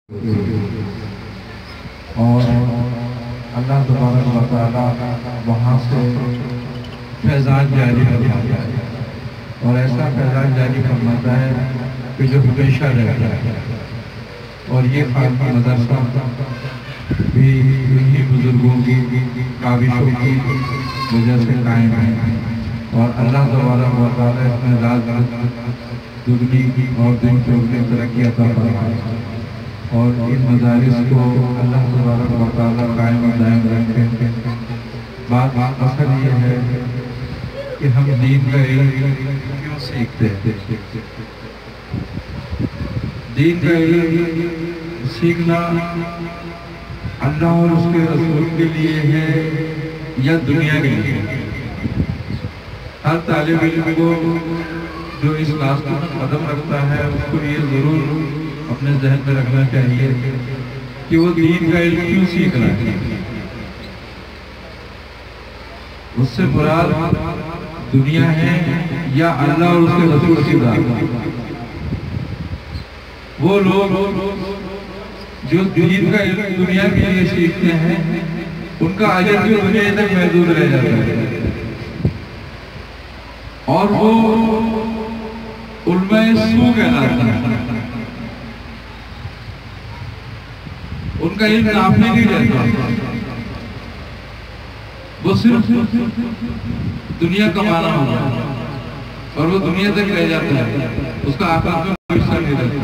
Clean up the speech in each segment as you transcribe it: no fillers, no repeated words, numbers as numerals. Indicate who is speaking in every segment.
Speaker 1: اور اللہ تبارک و تعالیٰ وہاں سے فیضان جاری فرماتا ہے، اور ایسا فیضان جاری فرماتا ہے کہ جو ہمیشہ رہتا ہے۔ اور یہ خانقاہ مدرسہ بھی انہی بزرگوں کی کاوشوں کی وجہ سے قائم ہے، اور اللہ تبارک و تعالیٰ اس میں رات دگنی اور دن چوگنی ترقی عطا فرمائے، اور ان مدارس کو اللہ تبارک و تعالیٰ قائم و دائم رکھے۔ بات اصل یہ ہے کہ ہم دین کا علم کیوں سیکھتے ہیں؟ دین کا علم سیکھنا اللہ اور اس کے رسول کے لیے ہے یا دنیا کے لیے؟ ہر طالب علم کو جو اس راستے میں قدم رکھتا ہے اس کو یہ ضرور اپنے ذہن میں رکھنا چاہیے کہ وہ دین کا علم کیوں سیکھ رہا ہے۔ اس سے مراد دنیا ہے یا اللہ اور اس کے رسول کی ذات؟ وہ لوگ جو دین کا علم دنیا کے لیے سیکھتے ہیں ان کا اجر بھی دنیا تک محدود رہ جاتا ہے، اور وہ علماء سو کہلاتا ہے۔ ان کا علم ناپنے نہیں رہتا، وہ صرف دنیا کمانا ہوگا اور وہ دنیا تک رہ جاتا ہے، اس کا آخرت میں کوئی حصہ نہیں رہتا۔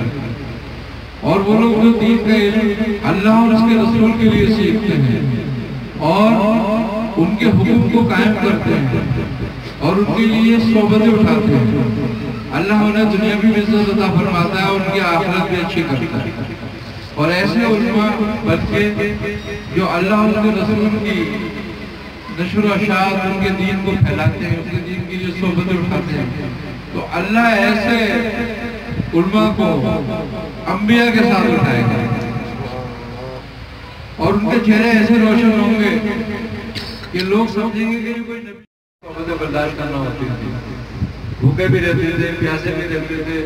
Speaker 1: اور وہ لوگ جو دین کا علم اللہ اور اس کے رسول کے لیے سیکھتے ہیں اور ان کے حکم کو قائم کرتے ہیں اور ان کے لیے صحبتیں اٹھاتے ہیں، اللہ انہیں دنیا بھی عزت عطا فرماتا ہے اور ان کی آخرت بھی اچھی کرتا ہے۔ اور ایسے علماء بلکہ جو اللہ اور اس کے رسول کی نشر و اشاعت ان کے دین کو پھیلاتے ہیں، ان کے دین کے لیے صحبتیں اٹھاتے ہیں، تو اللہ ایسے علماء کو انبیاء کے ساتھ اٹھائے گا، اور ان کے چہرے ایسے روشن ہوں گے کہ لوگ سمجھیں گے کہ کوئی نبی صحبتیں برداشت کرنا ہوتی تھی، بھوکے بھی رہتے تھے، پیاسے بھی رہتے تھے،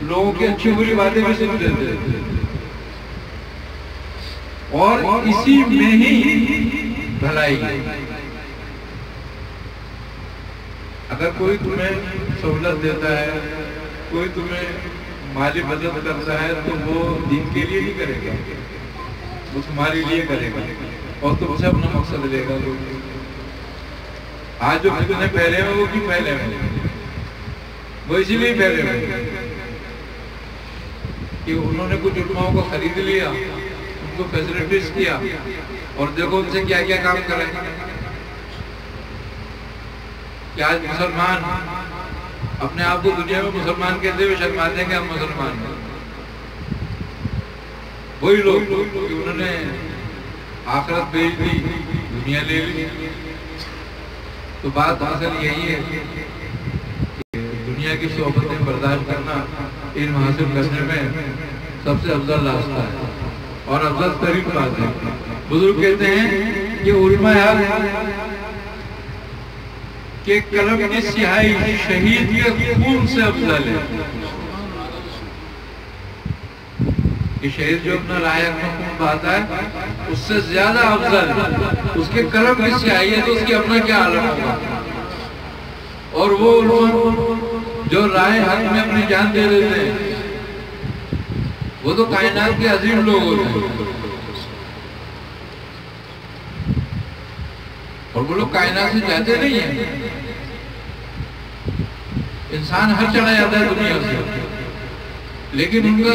Speaker 1: لوگوں کی اچھی بری باتیں بھی سن لیتے تھے، اور اسی میں ہی بھلائی۔ اگر کوئی تمہیں سہولت دیتا ہے، کوئی تمہیں مالی مدد کرتا ہے تو وہ دین کے لیے ہی کرے گا، وہ تمہارے لیے کرے گا اور تم سے اپنا مقصد لے گا۔ آج جو کتنے پہلے میں وہ کیوں پہلے میں؟ وہ اسی لیے پہلے میں کہ انہوں نے کچھ علماءوں کو خرید لیا، ان کو فیسلٹیز کیا، اور دیکھو ان سے کیا کیا کام کریں۔ کہ آج مسلمان اپنے آپ کو دنیا میں مسلمان کہتے ہوئے شرماتے ہیں کہ ہم مسلمان ہیں۔ وہی لوگ کہ انہوں نے آخرت بیچ دی، دنیا لے لی۔ تو بات اصل یہی ہے کہ دنیا کی صحبتیں برداشت کرنا علم حاصل کرنے میں سب سے افضل راستہ ہے اور افضل ترین بات ہے۔ بزرگ کہتے ہیں کہ علماء کہ قلم کی سیاہی شہید کے خون سے افضل ہے، کہ شہید جو اپنا رائے اپنا خون بہاتا ہے اس سے زیادہ افضل ہے، اس کے قلم کی سیاہی ہے تو اس کی اپنا کیا عالم ہوگا۔ اور وہ علماء جو رائے حق میں اپنی جان دے دیتے ہیں وہ تو کائنات کے عظیم لوگ ہوتے ہیں، اور وہ لوگ کائنات سے جاتے نہیں ہیں۔ انسان ہر چلا جاتا ہے دنیا سے، لیکن ان کا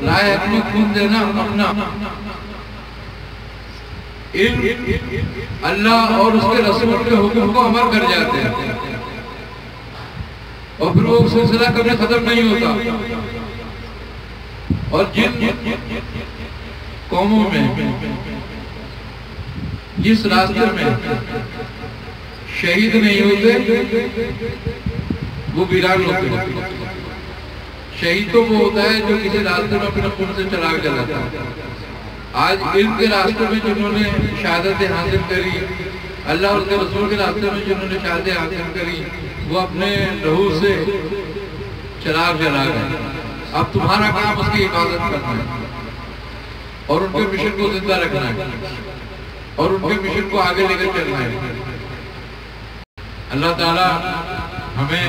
Speaker 1: رائے اپنے خون دینا اپنا علم اللہ اور اس کے رسول کے حکم کو عمل کر جاتے ہیں، اور پھر وہ سلسلہ کبھی ختم نہیں ہوتا۔ اور جن قوموں میں جس راستے میں شہید نہیں ہوتے وہ ویران ہوتے ہیں۔ شہید تو وہ ہوتا ہے جو کسی راستے میں اپنے خون سے چراغ جلاتا ہے۔ آج علم کے راستے میں جنہوں نے شہادتیں حاصل کری، اللہ اور اس کے رسول کے راستے میں جنہوں نے شہادتیں حاصل کری، وہ اپنے لہو سے چراغ جلا گئے۔ اب تمہارا کام اس کی حفاظت کرنا ہے۔ اور ان کے مشن کو زندہ رکھنا ہے اور ان کے مشن کو آگے لے کر چلنا ہے۔ اللہ تعالیٰ ہمیں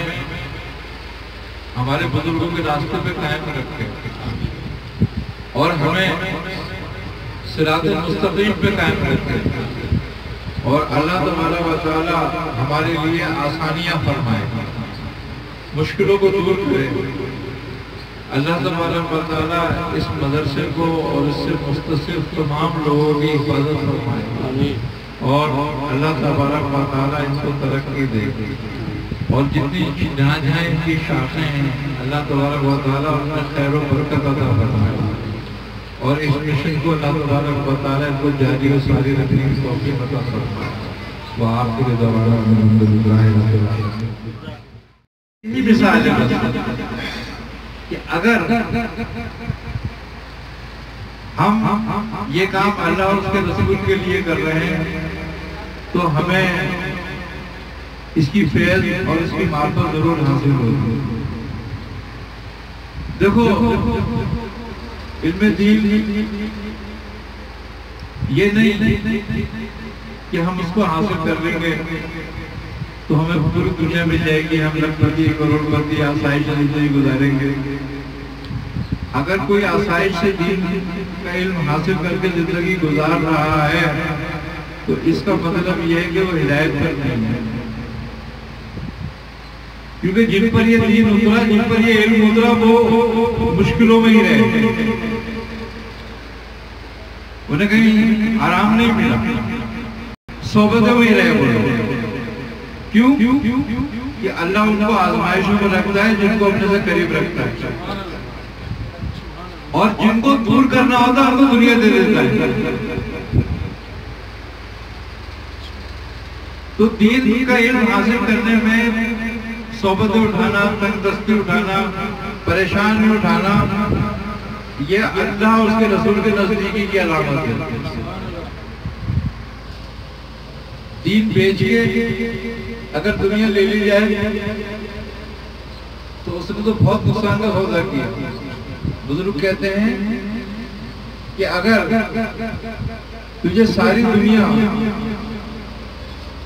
Speaker 1: ہمارے بزرگوں کے راستے پہ قائم رکھے اور ہمیں صراط مستقیم پہ قائم رکھے، اور اللہ تبارک و تعالیٰ ہمارے لیے آسانیاں فرمائے، مشکلوں کو دور کرے۔ اللہ تبارک و تعالیٰ اس مدرسے کو اور اس سے متصف تمام لوگوں کی حفاظت فرمائے، اور اللہ تبارک و تعالیٰ ان کو ترقی دے، اور جتنی جہاں جہاں ان کی شاخیں ہیں اللہ تبارک و تعالیٰ ان میں خیر و برکت عطا فرمائے، اور اس مشن کو اللہ تبارک و تعالیٰ ان کو جاری و ساری رکھنے کی توفیق عطا فرمائے۔ وآخر دعوانا الحمدللہ رب العالمین۔ یہ مثال ہے کہ اگر ہم یہ کام اللہ اور اس کے رسول کے لیے کر رہے ہیں تو ہمیں اس کی فیض اور اس کی معرفت ضرور حاصل ہوگی۔ دیکھو علم دین یہ نہیں کہ ہم اس کو حاصل کر لیں گے تو ہمیں پوری دنیا مل جائے گی، ہم لکھپتی کروڑپتی آسائش زندگی گزاریں گے۔ اگر کوئی آسائش سے دین کا علم حاصل کر کے زندگی گزار رہا ہے تو اس کا مطلب یہ ہے کہ وہ ہدایت پر نہیں ہے، کیونکہ جن پر یہ دین اترا، جن پر یہ علم اترا وہ مشکلوں میں ہی رہے، انہیں کہیں آرام نہیں ملا، صحبتیں وہی رہے بولو۔ کیوں؟ کہ اللہ ان کو آزمائشوں میں رکھتا ہے جن کو اپنے سے قریب رکھتا ہے، اور جن کو دور کرنا ہوتا ہے ان کو دنیا دے دیتا ہے۔ تو دین کا علم حاصل کرنے میں صحبتیں اٹھانا، تنگ دستی اٹھانا، پریشانی اٹھانا، یہ اللہ اور اس کے رسول کے نزدیکی کی علامت ہے۔ دین بیچ کے اگر دنیا لے لی جائے تو اس نے تو بہت نقصان کا سودا کیا۔ بزرگ کہتے ہیں کہ اگر تجھے ساری دنیا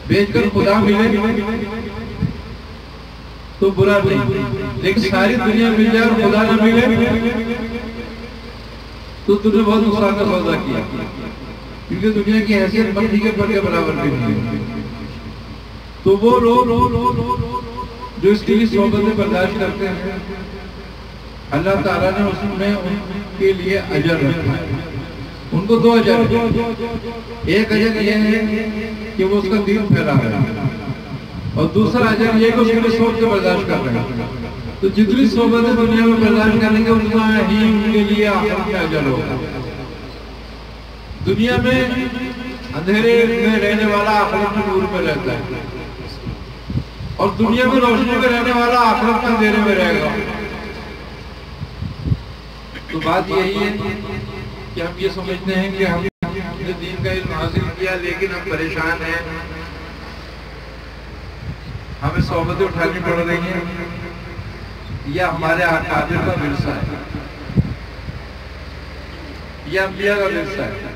Speaker 1: بیچ کر خدا ملے تو برا نہیں، لیکن ساری دنیا مل جائے اور خدا نہ ملے تو تجھے بہت نقصان کا سودا کیا، کیونکہ دنیا کی حیثیت بندی کے پر کے برابر بھی نہیں۔ تو وہ لوگ جو اس کی صحبتیں برداشت کرتے ہیں اللہ تعالیٰ نے اس میں ان کے لیے اجر رکھا ہے۔ ان کو دو اجر ہیں، ایک اجر یہ ہے کہ وہ اس کا دین پھیلا رہے ہیں، اور دوسرا اجر یہ کہ اس کے لیے صحبتیں برداشت کر رہے ہیں۔ تو جتنی صحبتیں دنیا میں برداشت کریں گے اتنا ہی ان کے لیے آخرت میں اجر ہوگا۔ دنیا میں اندھیرے میں رہنے والا آخرت میں نور میں رہتا ہے، اور دنیا میں روشنی میں رہنے والا آخرت میں اندھیرے میں رہے گا۔ تو بات یہی ہے کہ ہم یہ سمجھتے ہیں کہ ہم نے دین کا علم حاصل کیا لیکن ہم پریشان ہیں، ہمیں صحبتیں اٹھانی پڑ رہی ہیں، یا ہمارے اکابر کا ورثہ ہے، یا انبیاء کا ورثہ ہے۔